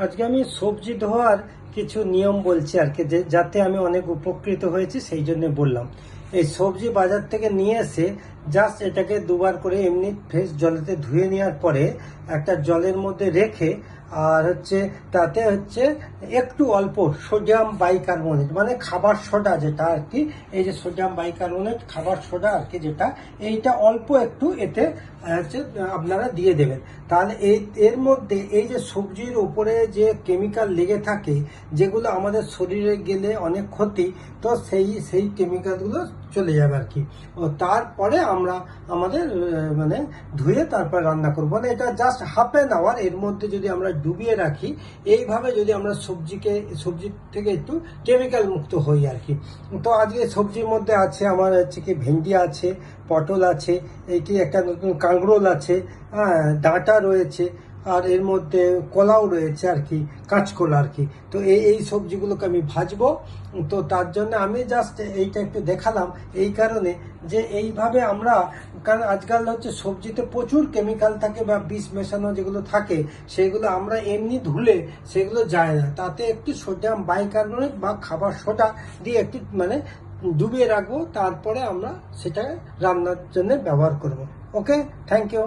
আজকে আমি সবজি ধোয়ার কিছু নিয়ম বলছি আর কি, যাতে আমি অনেক উপকৃত হয়েছি সেই জন্য বললাম। এই সবজি বাজার থেকে নিয়ে এসে জাস্ট এটাকে দুবার করে এমনি ফ্রেশ জলেতে ধুয়ে নেওয়ার পরে একটা জলের মধ্যে রেখে, আর তাতে একটু অল্প সোডিয়াম বাইকার্বনেট মানে খাবার সোডা যেটা আর কি, এই যে সোডিয়াম বাইকার্বনেট খাবার সোডা আর কি যেটা, এইটা অল্প একটু এতে আপনারা দিয়ে দেবেন। তাহলে এর মধ্যে এই যে সবজির উপরে যে কেমিক্যাল লেগে থাকে, যেগুলো আমাদের শরীরে গেলে অনেক ক্ষতি, তো সেই কেমিক্যালগুলো চলে যাবে আর কি। ও তারপরে আমরা আমাদের মানে ধুয়ে তারপর রান্না করবো। মানে এটা জাস্ট হাফ অ্যান আওয়ার এর মধ্যে যদি আমরা ডুবিয়ে রাখি, এইভাবে যদি আমরা সবজি থেকে একটু কেমিক্যাল মুক্ত হই আর কি। তো আজকে সবজির মধ্যে আছে আমার কি ভেন্ডি আছে, পটল আছে, এইটি একটা নতুন কাঁকরোল আছে, হ্যাঁ ডাঁটা রয়েছে, আর এর মধ্যে কলাও রয়েছে আর কি, কাঁচকলা আর কি। তো এই সবজিগুলোকে আমি ভাজবো। তো তার জন্য আমি জাস্ট এইটা একটু দেখালাম এই কারণে যে এইভাবে আমরা, কারণ আজকাল সবজিতে প্রচুর কেমিক্যাল থাকে বা বিষ মেশানো যেগুলো থাকে, সেগুলো আমরা এমনি ধুলে সেগুলো যায় না। তাতে একটু সোডিয়াম বাইকার্বনেট বা খাবার সোডা দিয়ে একটু মানে ডুবিয়ে রাখবো, তারপরে আমরা সেটা রান্নার জন্য ব্যবহার করব। ওকে, থ্যাংক ইউ।